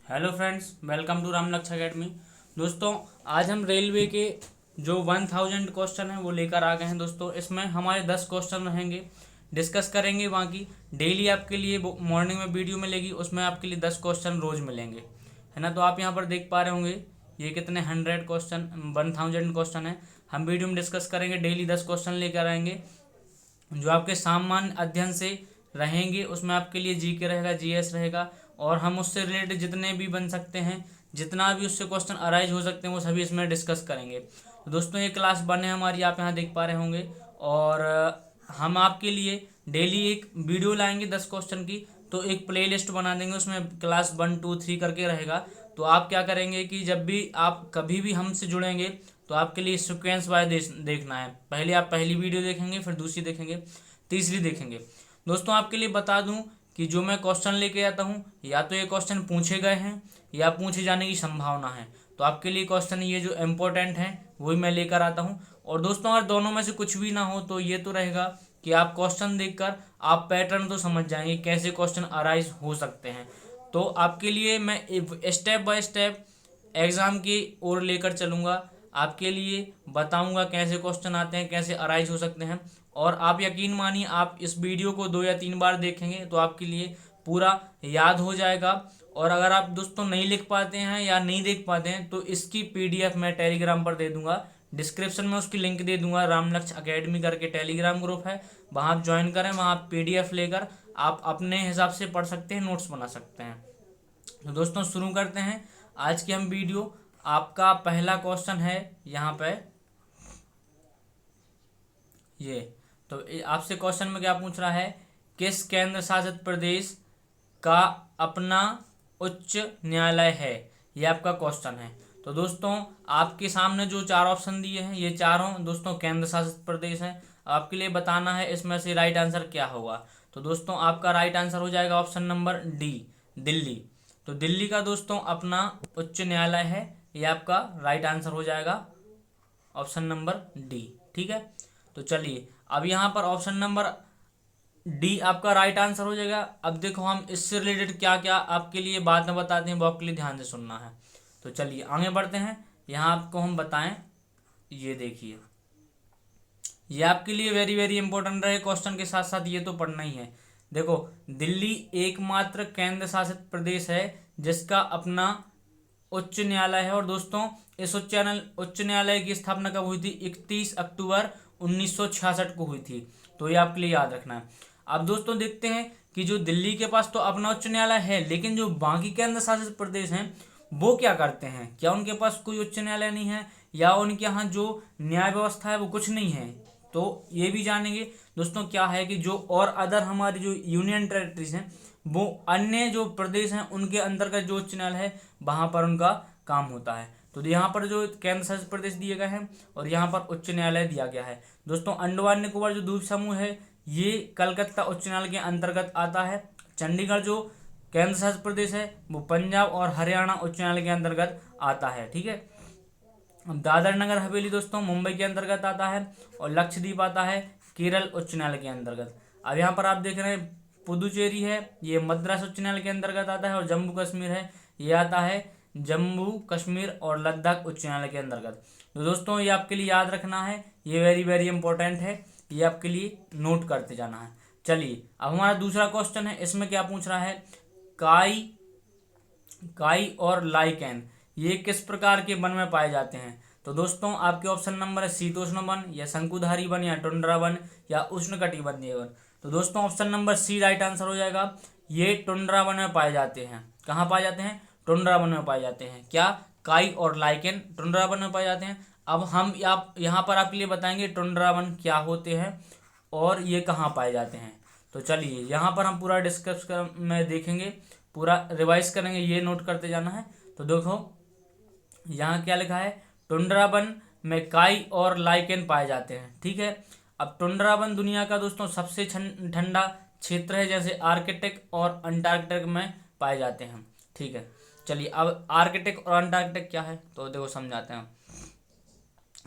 Hello friends, welcome to Ramlakshya academy. दोस्तों, आज हम रेलवे के जो 1000 क्वेश्चन हैं वो लेकर आ गए हैं। दोस्तों, इसमें हमारे 10 क्वेश्चन रहेंगे, डिस्कस करेंगे। बाकी डेली आपके लिए मॉर्निंग में वीडियो मिलेगी, उसमें आपके लिए 10 क्वेश्चन रोज मिलेंगे, है ना। तो आप यहाँ पर देख पा रहे होंगे ये कितने 100 क्वेश्चन 1000 क्वेश्चन है। हम वीडियो में डिस्कस करेंगे, डेली 10 क्वेश्चन लेकर आएंगे जो आपके सामान्य अध्ययन से रहेंगे। उसमें आपके लिए जीके रहेगा, जीएस रहेगा, और हम उससे रिलेटेड जितने भी बन सकते हैं, जितना भी उससे क्वेश्चन अराइज हो सकते हैं, वो सभी इसमें डिस्कस करेंगे। तो दोस्तों, ये क्लास 1 है हमारी, आप यहाँ देख पा रहे होंगे। और हम आपके लिए डेली एक वीडियो लाएंगे 10 क्वेश्चन की। तो एक प्ले लिस्ट बना देंगे, उसमें क्लास 1 2 3 करके रहेगा। तो आप क्या करेंगे कि जब भी आप कभी भी हमसे जुड़ेंगे तो आपके लिए सिक्वेंस वाइज देखना है। पहले आप पहली वीडियो देखेंगे, फिर दूसरी देखेंगे, तीसरी देखेंगे। दोस्तों, आपके लिए बता दूं कि जो मैं क्वेश्चन लेके आता हूं, या तो ये क्वेश्चन पूछे गए हैं या पूछे जाने की संभावना है। तो आपके लिए क्वेश्चन ये जो इम्पोर्टेंट हैं वही मैं लेकर आता हूं। और दोस्तों, अगर दोनों में से कुछ भी ना हो तो ये तो रहेगा कि आप क्वेश्चन देखकर आप पैटर्न तो समझ जाएंगे कैसे क्वेश्चन अराइज हो सकते हैं। तो आपके लिए मैं स्टेप बाय स्टेप एग्जाम की ओर लेकर चलूंगा, आपके लिए बताऊंगा कैसे क्वेश्चन आते हैं, कैसे अराइज हो सकते हैं। और आप यकीन मानिए, आप इस वीडियो को 2 या 3 बार देखेंगे तो आपके लिए पूरा याद हो जाएगा। और अगर आप दोस्तों नहीं लिख पाते हैं या नहीं देख पाते हैं तो इसकी पीडीएफ मैं टेलीग्राम पर दे दूंगा, डिस्क्रिप्शन में उसकी लिंक दे दूंगा। रामलक्ष्य अकेडमी करके टेलीग्राम ग्रुप है, वहाँ आप ज्वाइन करें, वहाँ आप पीडीएफ लेकर आप अपने हिसाब से पढ़ सकते हैं, नोट्स बना सकते हैं। तो दोस्तों, शुरू करते हैं आज की हम वीडियो। आपका पहला क्वेश्चन है यहाँ पे ये। तो आपसे क्वेश्चन में क्या पूछ रहा है, किस केंद्र शासित प्रदेश का अपना उच्च न्यायालय है। ये आपका क्वेश्चन है। तो दोस्तों, आपके सामने जो 4 ऑप्शन दिए हैं, ये चारों दोस्तों केंद्र शासित प्रदेश हैं। आपके लिए बताना है इसमें से राइट आंसर क्या होगा। तो दोस्तों, आपका राइट आंसर हो जाएगा ऑप्शन नंबर डी, दिल्ली। तो दिल्ली का दोस्तों अपना उच्च न्यायालय है, ये आपका राइट आंसर हो जाएगा ऑप्शन नंबर डी। ठीक है, तो चलिए अब यहाँ पर ऑप्शन नंबर डी आपका राइट आंसर हो जाएगा। अब देखो, हम इससे रिलेटेड क्या क्या आपके लिए बातें बताते हैं, वो आपके लिए ध्यान से सुनना है। तो चलिए आगे बढ़ते हैं। यहाँ आपको हम बताएं, ये देखिए, ये आपके लिए वेरी वेरी इंपॉर्टेंट रहे क्वेश्चन के साथ साथ, ये तो पढ़ना ही है। देखो, दिल्ली एकमात्र केंद्र शासित प्रदेश है जिसका अपना उच्च न्यायालय है। और दोस्तों, इस उच्च न्यायालय की स्थापना कब हुई थी? 31 अक्टूबर 1966 को हुई थी। तो ये आपके लिए याद रखना है। अब दोस्तों, देखते हैं कि जो दिल्ली के पास तो अपना उच्च न्यायालय है, लेकिन जो बाकी केंद्र शासित प्रदेश हैं वो क्या करते हैं? क्या उनके पास कोई उच्च न्यायालय नहीं है, या उनके यहाँ जो न्याय व्यवस्था है वो कुछ नहीं है? तो ये भी जानेंगे दोस्तों। क्या है कि जो और अदर हमारी जो यूनियन टेरिटरीज हैं, वो अन्य जो प्रदेश हैं उनके अंतर्गत जो उच्च न्यायालय है वहां पर उनका काम होता है। तो यहाँ पर जो केंद्र शासित प्रदेश दिए गए हैं और यहाँ पर उच्च न्यायालय दिया गया है। दोस्तों, अंडमान निकोबार जो द्वीप समूह है ये कलकत्ता उच्च न्यायालय के अंतर्गत आता है। चंडीगढ़ जो केंद्र शासित प्रदेश है वो पंजाब और हरियाणा उच्च न्यायालय के अंतर्गत आता है। ठीक है, दादर नगर हवेली दोस्तों मुंबई के अंतर्गत आता है, और लक्षद्वीप आता है केरल उच्च न्यायालय के अंतर्गत। अब यहाँ पर आप देख रहे हैं पुदुचेरी है, ये मद्रास उच्च न्यायालय के अंतर्गत आता है, और जम्मू कश्मीर है, ये आता है जम्मू कश्मीर और लद्दाख उच्च न्यायालय के अंतर्गत। तो दोस्तों, ये आपके लिए याद रखना है, ये वेरी वेरी इंपॉर्टेंट है, ये आपके लिए नोट करते जाना है। चलिए, अब हमारा दूसरा क्वेश्चन है, इसमें क्या पूछ रहा है, काई काई और लाइकेन ये किस प्रकार के वन में पाए जाते हैं? तो दोस्तों, आपके ऑप्शन नंबर है शीतोष्ण वन, या शंकुधारी वन, या टुंड्रा वन, या उष्णकटिबंधीय वन। तो दोस्तों, option number C right answer हो जाएगा। ये टुंड्रा वन में पाए जाते हैं। कहाँ पाए जाते हैं? टुंड्रा वन में पाए जाते हैं। क्या? काई और लाइकेन टुंड्रा वन में पाए जाते हैं। अब हम आप यहाँ पर आपके लिए बताएंगे टुंड्रा वन क्या होते हैं और ये कहाँ पाए जाते हैं। तो चलिए, यहाँ पर हम पूरा डिस्कस में देखेंगे, पूरा रिवाइज करेंगे, ये नोट करते जाना है। तो देखो, यहाँ क्या लिखा है, टुंड्रा वन में काई और लाइकेन पाए जाते हैं। ठीक है, अब टुंड्रा वन दुनिया का दोस्तों सबसे ठंडा क्षेत्र है, जैसे आर्कटिक और अंटार्कटिक में पाए जाते हैं। ठीक है, चलिए अब आर्कटिक और अंटार्कटिक क्या है तो देखो समझाते हैं।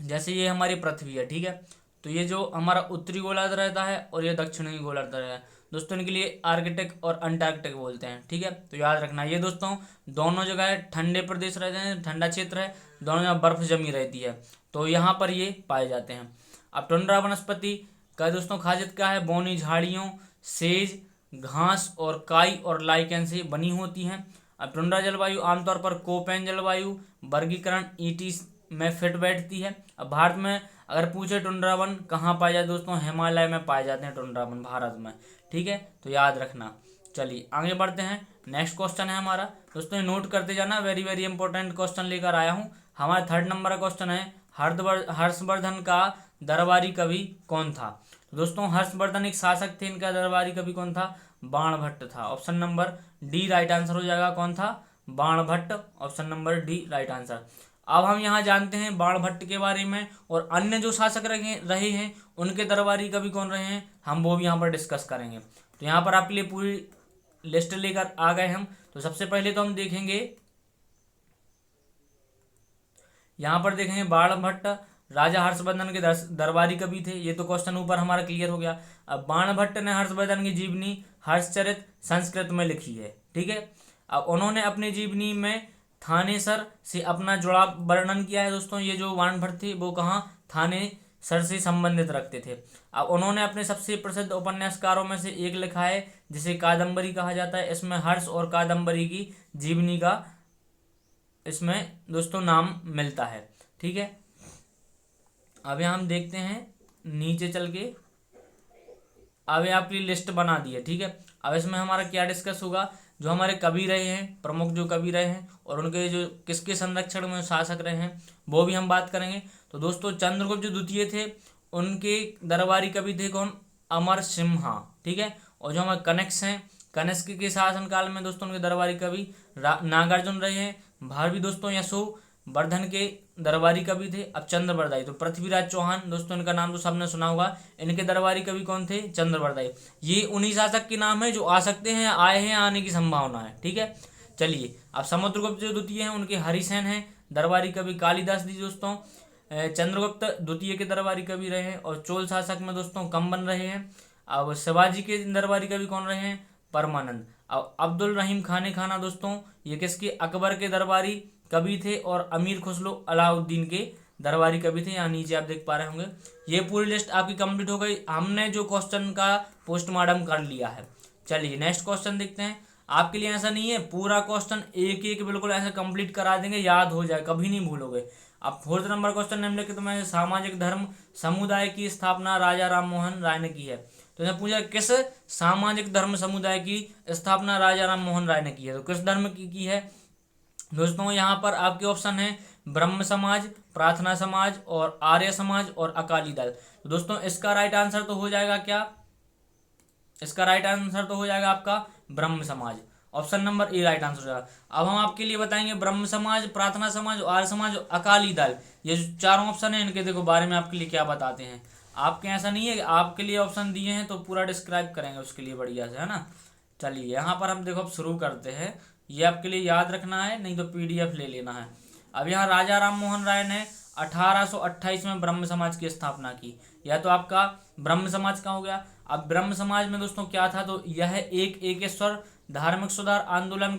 जैसे ये हमारी पृथ्वी है, ठीक है, तो ये जो हमारा उत्तरी गोलार्ध रहता है और ये दक्षिणी गोलार्ध रहता है। दोस्तों इनके लिए आर्कटिक और अंटार्कटिक बोलते हैं। ठीक है, तो याद रखना ये दोस्तों दोनों जगह ठंडे प्रदेश रहते हैं, ठंडा क्षेत्र है, दोनों जगह बर्फ जमी रहती है, तो यहाँ पर ये पाए जाते हैं। अब टुंड्रा वनस्पति का दोस्तों खासियत क्या है, बौनी झाड़ियों, सेज, घास और काई और लाइकेन से बनी होती हैं। अब टुंड्रा जलवायु आमतौर पर कोपेन जलवायु वर्गीकरण ईटी में फिट बैठती है। अब भारत में अगर पूछे टुंड्रा वन कहाँ पाए जाते दोस्तों, हिमालय में पाए जाते हैं टुंड्रा वन भारत में। ठीक है, तो याद रखना। चलिए आगे बढ़ते हैं, नेक्स्ट क्वेश्चन है हमारा दोस्तों, ये नोट करते जाना, वेरी वेरी इंपॉर्टेंट क्वेश्चन लेकर आया हूँ। हमारा 3rd नंबर का क्वेश्चन है, हर्षवर्धन का दरबारी कवि कौन था। तो दोस्तों हर्षवर्धन एक शासक थे, इनका दरबारी कवि कौन था, बाणभट्ट था। Option number D right answer हो जाएगा, कौन था, Banabhatta, option number D right answer. अब हम यहाँ जानते हैं बाणभट्ट के बारे में, और अन्य जो शासक रहे हैं उनके दरबारी कवि कौन रहे हैं, हम वो भी यहाँ पर डिस्कस करेंगे। तो यहाँ पर आपके लिए पूरी लिस्ट लेकर आ गए हम। तो सबसे पहले तो हम देखेंगे, यहाँ पर देखेंगे बाणभट्ट राजा हर्षवर्धन के दरबारी कवि थे, ये तो क्वेश्चन ऊपर हमारा क्लियर हो गया। अब बाणभट्ट ने हर्षवर्धन की जीवनी हर्षचरित संस्कृत में लिखी है। ठीक है, अब उन्होंने अपनी जीवनी में थानेसर से अपना जुड़ाव वर्णन किया है। दोस्तों ये जो बाणभट्ट थे वो कहाँ, थानेसर से संबंधित रखते थे। अब उन्होंने अपने सबसे प्रसिद्ध उपन्यासकारों में से एक लिखा है जिसे कादम्बरी कहा जाता है। इसमें हर्ष और कादम्बरी की जीवनी का इसमें दोस्तों नाम मिलता है। ठीक है, अब यहाँ हम देखते हैं नीचे चल के, अब आपकी लिस्ट बना दी है। ठीक है, अब इसमें हमारा क्या डिस्कस होगा, जो हमारे कवि रहे हैं, प्रमुख जो कवि रहे हैं और उनके जो किसके संरक्षण में शासक रहे हैं वो भी हम बात करेंगे। तो दोस्तों चंद्रगुप्त जो द्वितीय थे उनके दरबारी कवि थे कौन, अमर सिम्हा। ठीक है, और जो हमारे कनिष्क हैं, कनिष्क के शासनकाल में दोस्तों उनके दरबारी कवि नागार्जुन रहे हैं। भारवी दोस्तों यशोवर्धन के दरबारी कवि थे। अब चंद्रवरदाई, तो पृथ्वीराज चौहान दोस्तों इनका नाम तो सबने सुना होगा, इनके दरबारी कवि कौन थे, चंद्रवरदाई। ये उन्हीं शासक के नाम है जो आ सकते हैं, आए हैं, आने की संभावना है। ठीक है, चलिए अब समुद्रगुप्त जो द्वितीय हैं उनके हरिसेन हैं, दरबारी कवि कालिदास जी दोस्तों। चंद्रगुप्त द्वितीय के दरबारी कवि रहे हैं, और चोल शासक में दोस्तों कंबन रहे हैं। अब शिवाजी के दरबारी कवि कौन रहे हैं, परमानंद। अब अब्दुल रहीम खाने खाना दोस्तों ये किसके, अकबर के दरबारी कवि थे, और अमीर खुसरो अलाउद्दीन के दरबारी कवि थे। यहाँ नीचे आप देख पा रहे होंगे। ये पूरी लिस्ट आपकी कंप्लीट हो गई, हमने जो क्वेश्चन का पोस्टमार्टम कर लिया है। चलिए नेक्स्ट क्वेश्चन देखते हैं। आपके लिए ऐसा नहीं है पूरा क्वेश्चन एक एक बिल्कुल ऐसे कंप्लीट करा देंगे, याद हो जाए, कभी नहीं भूलोगे। अब 4th नंबर क्वेश्चन निम्नलिखित में सामाजिक धर्म समुदाय की स्थापना राजा राम मोहन राय ने की है। तो इसने पूछा किस सामाजिक धर्म समुदाय की स्थापना राजा राम मोहन राय ने की है, तो किस धर्म की है दोस्तों। यहाँ पर आपके ऑप्शन है ब्रह्म समाज, प्रार्थना समाज और आर्य समाज और अकाली दल। तो दोस्तों इसका राइट आंसर तो हो जाएगा क्या, इसका राइट आंसर तो हो जाएगा आपका ब्रह्म समाज, option number A right answer हो जाएगा। अब हम आपके लिए बताएंगे ब्रह्म समाज, प्रार्थना समाज, आर्य समाज और अकाली दल, ये जो चारों ऑप्शन है इनके देखो बारे में आपके लिए क्या बताते हैं। आपके ऐसा नहीं है कि आपके लिए ऑप्शन दिए हैं तो पूरा डिस्क्राइब करेंगे उसके लिए बढ़िया से, है ना। चलिए यहाँ पर हम देखो अब शुरू करते हैं, ये आपके लिए याद रखना है, नहीं तो PDF ले लेना है। अब यहाँ राजा राम मोहन राय ने 1828 में ब्रह्म समाज की स्थापना की, यह तो आपका ब्रह्म समाज का हो गया। अब ब्रह्म समाज में दोस्तों क्या था, तो यह एक एकेश्वर धार्मिक सुधार आंदोलन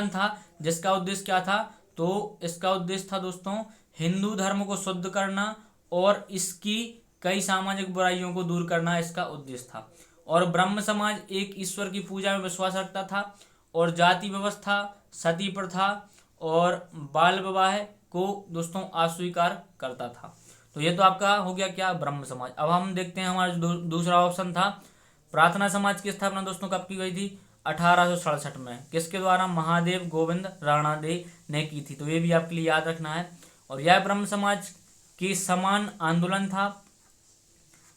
था, जिसका उद्देश्य क्या था, तो इसका उद्देश्य था दोस्तों हिंदू धर्म को शुद्ध करना और इसकी कई सामाजिक बुराइयों को दूर करना इसका उद्देश्य था। और ब्रह्म समाज एक ईश्वर की पूजा में विश्वास रखता था और जाति व्यवस्था, सती प्रथा और बाल विवाह को दोस्तों अस्वीकार करता था। तो ये तो आपका हो गया क्या, ब्रह्म समाज। अब हम देखते हैं हमारा जो दूसरा ऑप्शन था, प्रार्थना समाज की स्थापना दोस्तों कब की गई थी, 1867 में, किसके द्वारा, महादेव गोविंद राणादे ने की थी। तो ये भी आपके लिए याद रखना है। और यह ब्रह्म समाज की समान आंदोलन था,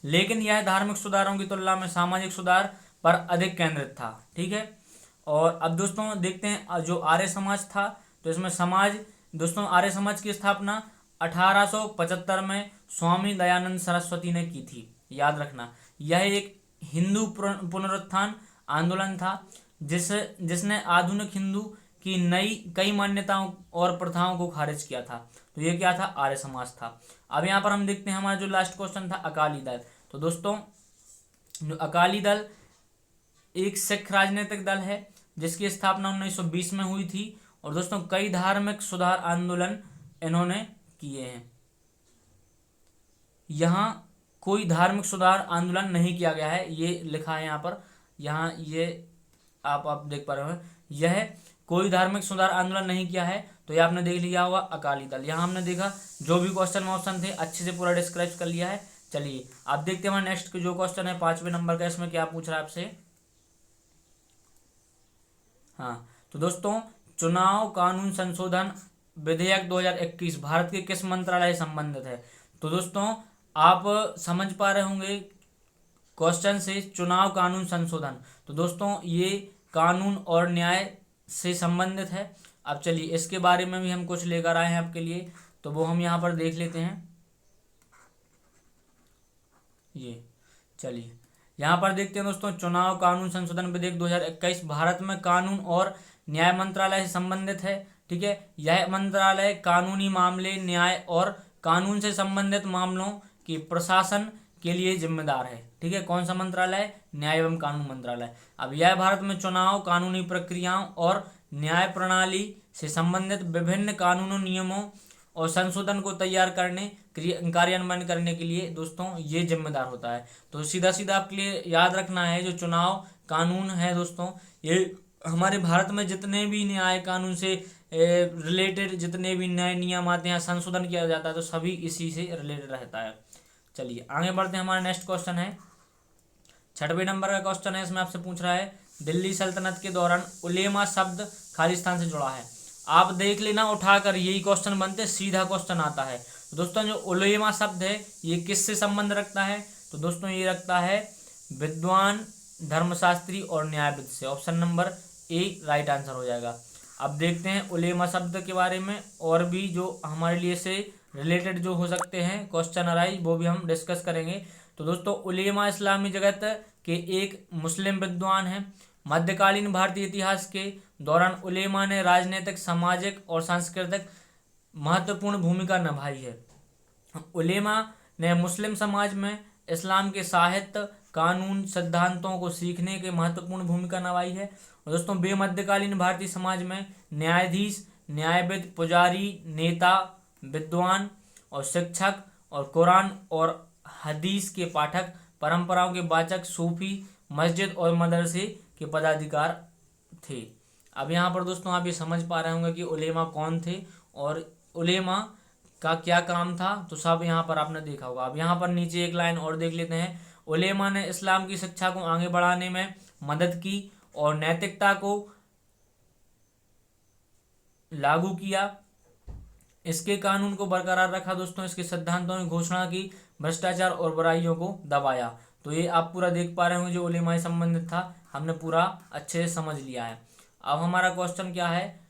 लेकिन यह धार्मिक सुधारों की तुलना में सामाजिक सुधार पर अधिक केंद्रित था। ठीक है, और अब दोस्तों देखते हैं जो आर्य समाज था, तो इसमें समाज दोस्तों आर्य समाज की स्थापना 1875 में स्वामी दयानंद सरस्वती ने की थी। याद रखना यह एक हिंदू पुनरुत्थान आंदोलन था जिसने आधुनिक हिंदू की नई कई मान्यताओं और प्रथाओं को खारिज किया था। तो ये क्या था, आर्य समाज था। अब यहाँ पर हम देखते हैं हमारा जो लास्ट क्वेश्चन था, अकाली दल। तो दोस्तों जो अकाली दल एक सिख राजनीतिक दल है जिसकी स्थापना 1920 में हुई थी। और दोस्तों कई धार्मिक सुधार आंदोलन इन्होंने किए हैं। यहाँ कोई धार्मिक सुधार आंदोलन नहीं किया गया है, ये लिखा है यहाँ पर, यहाँ ये आप देख पा रहे हो, यह कोई धार्मिक सुधार आंदोलन नहीं किया है। तो ये आपने देख लिया होगा अकाली दल। यहाँ हमने देखा जो भी क्वेश्चन ऑप्शन थे अच्छे से पूरा डिस्क्राइब कर लिया है। चलिए आप देखते हैं हमारा नेक्स्ट जो क्वेश्चन है 5वें नंबर का, इसमें क्या पूछ रहा है आपसे। हाँ तो दोस्तों चुनाव कानून संशोधन विधेयक 2021 भारत के किस मंत्रालय से संबंधित है। तो दोस्तों आप समझ पा रहे होंगे क्वेश्चन से, चुनाव कानून संशोधन, तो दोस्तों ये कानून और न्याय से संबंधित है। अब चलिए इसके बारे में भी हम कुछ लेकर आए हैं आपके लिए, तो वो हम यहाँ पर देख लेते हैं। ये चलिए यहाँ पर देखते हैं दोस्तों, चुनाव कानून संशोधन विधेयक 2021 भारत में कानून और न्याय मंत्रालय से संबंधित है। ठीक है, यह मंत्रालय कानूनी मामले, न्याय और कानून से संबंधित मामलों के प्रशासन के लिए जिम्मेदार है। ठीक है, कौन सा मंत्रालय, न्याय एवं कानून मंत्रालय। अब यह भारत में चुनाव, कानूनी प्रक्रियाओं और न्याय प्रणाली से संबंधित विभिन्न कानूनों, नियमों और संशोधन को तैयार करने, कार्यान्वयन करने के लिए दोस्तों ये जिम्मेदार होता है। तो सीधा सीधा आपके लिए याद रखना है, जो चुनाव कानून है दोस्तों, ये हमारे भारत में जितने भी न्याय कानून से रिलेटेड जितने भी नए नियम आते हैं, संशोधन किया जाता है, तो सभी इसी से रिलेटेड रहता है। चलिए आगे बढ़ते हैं, हमारा नेक्स्ट क्वेश्चन है 6वें नंबर का क्वेश्चन है। इसमें आपसे पूछ रहा है दिल्ली सल्तनत के दौरान उलेमा शब्द खालिस्तान से जुड़ा है। आप देख लेना उठाकर, यही क्वेश्चन बनते सीधा क्वेश्चन आता है। तो दोस्तों जो उलेमा शब्द है ये किससे संबंध रखता है। तो दोस्तों ये रखता है विद्वान, धर्मशास्त्री और न्यायविद से। Option number A right answer हो जाएगा। अब देखते हैं उलेमा शब्द के बारे में, और भी जो हमारे लिए से रिलेटेड जो हो सकते हैं क्वेश्चन अराइज, वो भी हम डिस्कस करेंगे। तो दोस्तों उलेमा इस्लामी जगत के एक मुस्लिम विद्वान हैं। मध्यकालीन भारतीय इतिहास के दौरान उलेमा ने राजनीतिक, सामाजिक और सांस्कृतिक महत्वपूर्ण भूमिका निभाई है। उलेमा ने मुस्लिम समाज में इस्लाम के साहित्य, कानून, सिद्धांतों को सीखने के महत्वपूर्ण भूमिका निभाई है। और दोस्तों वे मध्यकालीन भारतीय समाज में न्यायाधीश, न्यायविद, पुजारी, नेता, विद्वान और शिक्षक और कुरान और हदीस के पाठक, परंपराओं के वाचक, सूफी, मस्जिद और मदरसे के पदाधिकार थे। अब यहाँ पर दोस्तों आप ये समझ पा रहे होंगे कि उलेमा कौन थे और उलेमा का क्या काम था, तो सब यहाँ पर आपने देखा होगा। अब यहाँ पर नीचे एक लाइन और देख लेते हैं। उलेमा ने इस्लाम की शिक्षा को आगे बढ़ाने में मदद की और नैतिकता को लागू किया, इसके कानून को बरकरार रखा दोस्तों, इसके सिद्धांतों में घोषणा की, भ्रष्टाचार और बुराइयों को दबाया। तो ये आप पूरा देख पा रहे होंगे जो उलेमा से संबंधित था, हमने पूरा अच्छे से समझ लिया है। अब हमारा क्वेश्चन क्या है,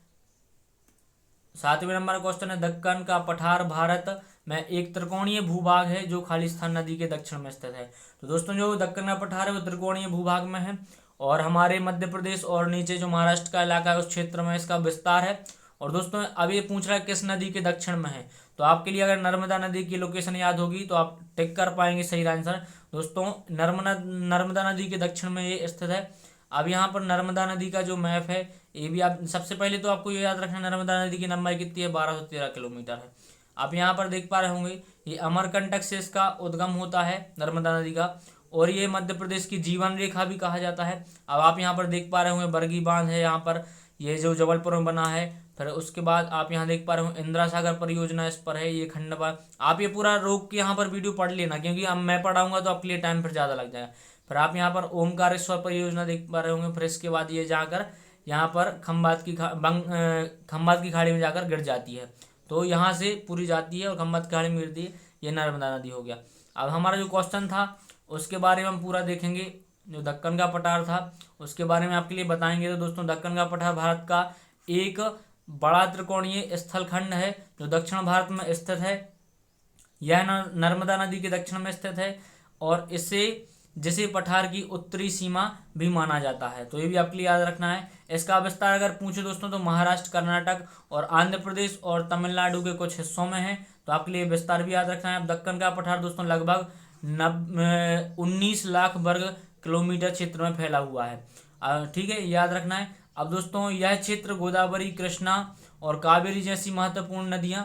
7वें नंबर क्वेश्चन है दक्कन का पठार भारत में एक त्रिकोणीय भूभाग है जो खालिस्तान नदी के दक्षिण में स्थित है। तो दोस्तों जो दक्कन का पठार है वो त्रिकोणीय भूभाग में है और हमारे मध्य प्रदेश और नीचे जो महाराष्ट्र का इलाका है उस क्षेत्र में इसका विस्तार है। और दोस्तों अब ये पूछ रहा है किस नदी के दक्षिण में है, तो आपके लिए अगर नर्मदा नदी की लोकेशन याद होगी तो आप टिक कर पाएंगे सही आंसर। दोस्तों नर्मदा नदी के दक्षिण में ये स्थित है। अब यहाँ पर नर्मदा नदी का जो मैप है ये भी आप सबसे पहले तो आपको ये याद रखना, नर्मदा नदी की लंबाई कितनी है, 1213 किलोमीटर है। आप यहाँ पर देख पा रहे होंगे ये अमरकंटक से इसका उद्गम होता है नर्मदा नदी का, और ये मध्य प्रदेश की जीवन रेखा भी कहा जाता है। अब आप यहाँ पर देख पा रहे होंगे बरगी बांध है यहाँ पर, ये जो जबलपुर में बना है। फिर उसके बाद आप यहाँ देख पा रहे हो इंदिरा सागर परियोजना इस पर है, ये खंडवा। आप ये पूरा रोक के यहाँ पर वीडियो पढ़ लेना, क्योंकि अब मैं पढ़ाऊंगा तो आपके लिए टाइम फिर ज़्यादा लग जाएगा। फिर आप यहाँ पर ओमकारेश्वर परियोजना देख पा रहे होंगे। फिर इसके बाद ये जाकर यहाँ पर खंबात की खाड़ी में जाकर गिर जाती है, तो यहाँ से पूरी जाती है और खंबात की खाड़ी में गिरती है, ये नर्मदा नदी हो गया। अब हमारा जो क्वेश्चन था उसके बारे में हम पूरा देखेंगे। जो दक्कन का पठार था उसके बारे में आपके लिए बताएंगे। तो दोस्तों दक्कन का पठार भारत का एक बड़ा त्रिकोणीय स्थलखंड है जो दक्षिण भारत में स्थित है। यह नर्मदा नदी के दक्षिण में स्थित है और जिसे पठार की उत्तरी सीमा भी माना जाता है। तो ये भी आपके लिए याद रखना है। इसका विस्तार अगर पूछे दोस्तों तो महाराष्ट्र, कर्नाटक और आंध्र प्रदेश और तमिलनाडु के कुछ हिस्सों में है, तो आपके लिए विस्तार भी याद रखना है। अब दक्कन का पठार दोस्तों लगभग 19 लाख वर्ग किलोमीटर क्षेत्र में फैला हुआ है। ठीक है, याद रखना है। अब दोस्तों यह क्षेत्र गोदावरी, कृष्णा और कावेरी जैसी महत्वपूर्ण नदियां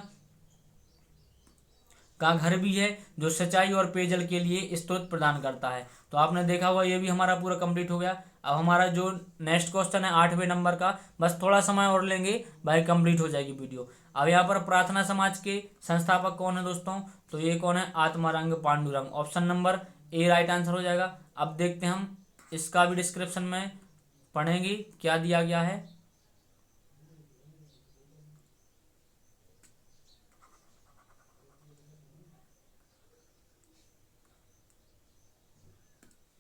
का घर भी है, जो सिंचाई और पेयजल के लिए स्रोत प्रदान करता है। तो आपने देखा हुआ, ये भी हमारा पूरा कंप्लीट हो गया। अब हमारा जो नेक्स्ट क्वेश्चन है 8वें नंबर का, बस थोड़ा समय और लेंगे भाई, कंप्लीट हो जाएगी वीडियो। अब यहाँ पर प्रार्थना समाज के संस्थापक कौन है दोस्तों? तो ये कौन है? Atmaram Pandurang. Option number A right answer हो जाएगा। अब देखते हैं हम इसका भी डिस्क्रिप्शन में पढ़ेंगे क्या दिया गया है।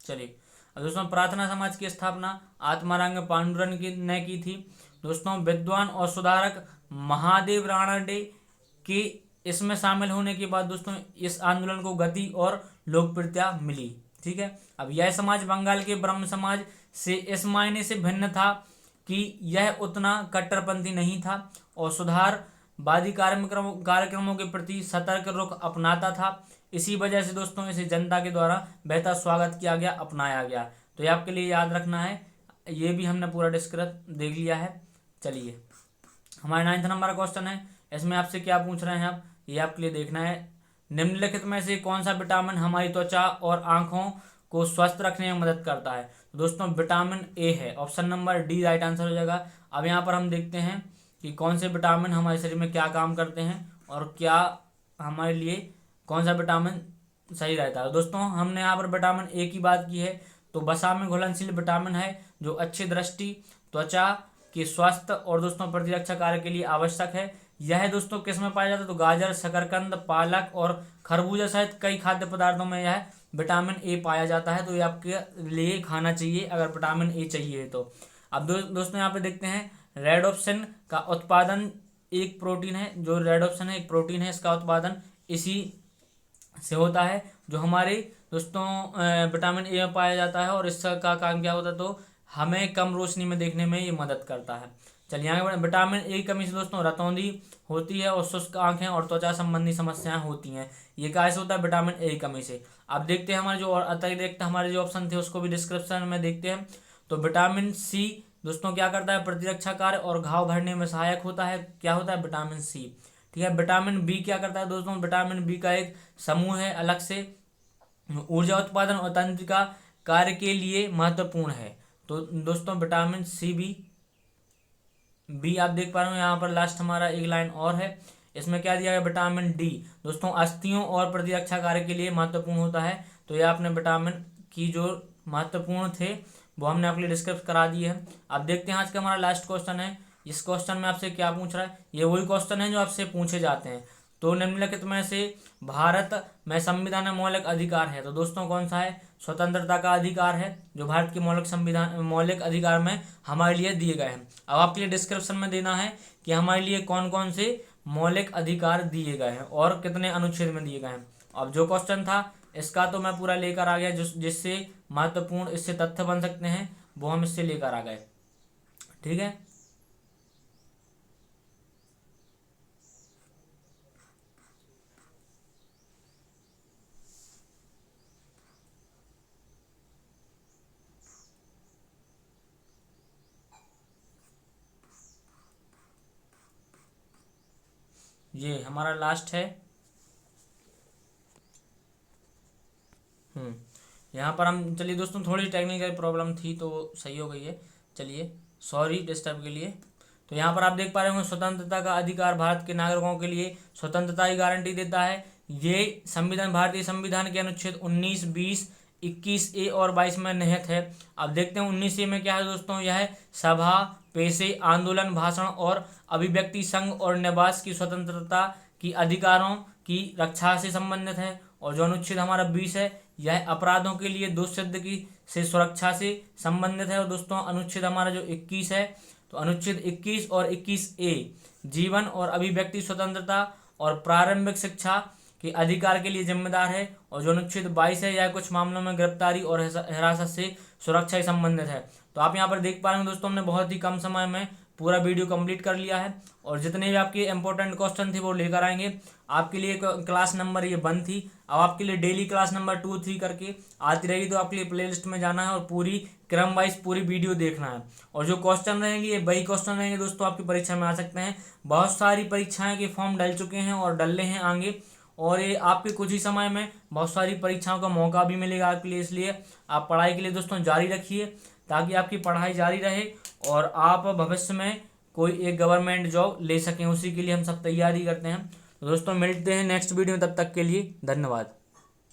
चलिए, अब दोस्तों प्रार्थना समाज की स्थापना आत्माराम पांडुरंग ने की थी। दोस्तों विद्वान और सुधारक महादेव रानडे के इसमें शामिल होने के बाद दोस्तों इस आंदोलन को गति और लोकप्रियता मिली। ठीक है, अब यह समाज बंगाल के ब्रह्म समाज से इस मायने से भिन्न था कि यह उतना कट्टरपंथी नहीं था और सुधारवादी कार्यक्रमों के प्रति सतर्क रुख अपनाता था। इसी वजह से दोस्तों इसे जनता के द्वारा बेहतर स्वागत किया गया, अपनाया गया। तो ये आपके लिए याद रखना है। ये भी हमने पूरा डिस्कस देख लिया है। चलिए, हमारे 9th नंबर का क्वेश्चन है। इसमें आपसे क्या पूछ रहे हैं आप, ये आपके लिए देखना है। निम्नलिखित में से कौन सा विटामिन हमारी त्वचा और आंखों को स्वस्थ रखने में मदद करता है? तो दोस्तों विटामिन ए है। Option number D right answer हो जाएगा। अब यहाँ पर हम देखते हैं कि कौन से विटामिन हमारे शरीर में क्या काम करते हैं और क्या हमारे लिए कौन सा विटामिन सही रहता है। दोस्तों हमने यहाँ पर विटामिन ए की बात की है, तो वसा में घुलनशील विटामिन है जो अच्छी दृष्टि, त्वचा के स्वास्थ्य और दोस्तों प्रतिरक्षा कार्य के लिए आवश्यक है। यह दोस्तों किस में पाया जाता है? तो गाजर, शकरकंद, पालक और खरबूजा सहित कई खाद्य पदार्थों में यह विटामिन ए पाया जाता है। तो ये आपके लिए खाना चाहिए अगर विटामिन ए चाहिए तो। अब दोस्तों यहाँ पे देखते हैं रेडोप्सिन का उत्पादन एक प्रोटीन है, जो रेडोप्सिन है एक प्रोटीन है, इसका उत्पादन इसी से होता है जो हमारे दोस्तों विटामिन ए में पाया जाता है। और इसका काम क्या होता है? तो हमें कम रोशनी में देखने में ये मदद करता है। चलिए यहाँ विटामिन ए की कमी से दोस्तों रतौंधी होती है और शुष्क आंखें और त्वचा संबंधी समस्याएं होती हैं। ये कैसे होता है? विटामिन ए की कमी से। अब देखते हैं हमारे जो और अतिरिक्त हमारे जो ऑप्शन थे उसको भी डिस्क्रिप्शन में देखते हैं। तो विटामिन सी दोस्तों क्या करता है? प्रतिरक्षा कार्य और घाव भरने में सहायक होता है। क्या होता है? Vitamin C. ठीक है, विटामिन बी क्या करता है दोस्तों? विटामिन बी का एक समूह है अलग से, ऊर्जा उत्पादन और तंत्रिका कार्य के लिए महत्वपूर्ण है। तो दोस्तों विटामिन सी बी आप देख पा रहे हो यहाँ पर लास्ट हमारा एक लाइन और है। इसमें क्या दिया गया? विटामिन डी दोस्तों अस्थियों और प्रतिरक्षा कार्य के लिए महत्वपूर्ण होता है। तो ये आपने विटामिन की जो महत्वपूर्ण थे वो हमने आपके लिए डिस्कस करा दिए हैं। अब देखते हैं आज का हमारा लास्ट क्वेश्चन है। इस क्वेश्चन में आपसे क्या पूछ रहा है? ये वही क्वेश्चन है जो आपसे पूछे जाते हैं। तो निम्नलिखित में से भारत में संविधान में मौलिक अधिकार है, तो दोस्तों कौन सा है? स्वतंत्रता का अधिकार है, जो भारत के मौलिक अधिकार में हमारे लिए दिए गए हैं। अब आपके लिए डिस्क्रिप्शन में देना है कि हमारे लिए कौन कौन से मौलिक अधिकार दिए गए हैं और कितने अनुच्छेद में दिए गए हैं। अब जो क्वेश्चन था इसका तो मैं पूरा लेकर आ गया, जिससे महत्वपूर्ण इससे तथ्य बन सकते हैं वो हम इससे लेकर आ गए। ठीक है, ये हमारा लास्ट है। यहाँ पर हम चलिए दोस्तों थोड़ी टेक्निकल प्रॉब्लम थी तो सही हो गई है। चलिए सॉरी डिस्टर्ब के लिए। तो यहाँ पर आप देख पा रहे होंगे स्वतंत्रता का अधिकार भारत के नागरिकों के लिए स्वतंत्रता की गारंटी देता है। ये संविधान भारतीय संविधान के अनुच्छेद 19, 20, 21 ए और 22 में निहित है। अब देखते हैं 19 ए में क्या है दोस्तों? यह सभा, पेशे, आंदोलन, भाषण और अभिव्यक्ति, संघ और निवास की स्वतंत्रता की अधिकारों की रक्षा से संबंधित है। और जो अनुच्छेद हमारा 20 है यह अपराधों के लिए दोष सिद्ध की से सुरक्षा से संबंधित है। और दोस्तों अनुच्छेद हमारा जो 21 है, तो अनुच्छेद 21 और 21 ए जीवन और अभिव्यक्ति स्वतंत्रता और प्रारंभिक शिक्षा के अधिकार के लिए जिम्मेदार है। और जो अनुच्छेद 22 है यह कुछ मामलों में गिरफ्तारी और हिरासत से सुरक्षा से संबंधित है। तो आप यहाँ पर देख पा रहे हैं दोस्तों हमने बहुत ही कम समय में पूरा वीडियो कंप्लीट कर लिया है और जितने भी आपके इंपॉर्टेंट क्वेश्चन थे वो लेकर आएंगे। आपके लिए क्लास नंबर ये 1 थी, अब आपके लिए डेली क्लास नंबर 2, 3 करके आती रहेगी। तो आपके लिए प्लेलिस्ट में जाना है और पूरी क्रम वाइज पूरी वीडियो देखना है। और जो क्वेश्चन रहेंगे ये वही क्वेश्चन रहेंगे दोस्तों, आपकी परीक्षा में आ सकते हैं। बहुत सारी परीक्षाएं के फॉर्म डल चुके हैं और डलने हैं आगे, और ये आपके कुछ ही समय में बहुत सारी परीक्षाओं का मौका भी मिलेगा आपके लिए। इसलिए आप पढ़ाई के लिए दोस्तों जारी रखिए, ताकि आपकी पढ़ाई जारी रहे और आप भविष्य में कोई एक गवर्नमेंट जॉब ले सकें। उसी के लिए हम सब तैयारी करते हैं। तो दोस्तों मिलते हैं नेक्स्ट वीडियो में, तब तक के लिए धन्यवाद।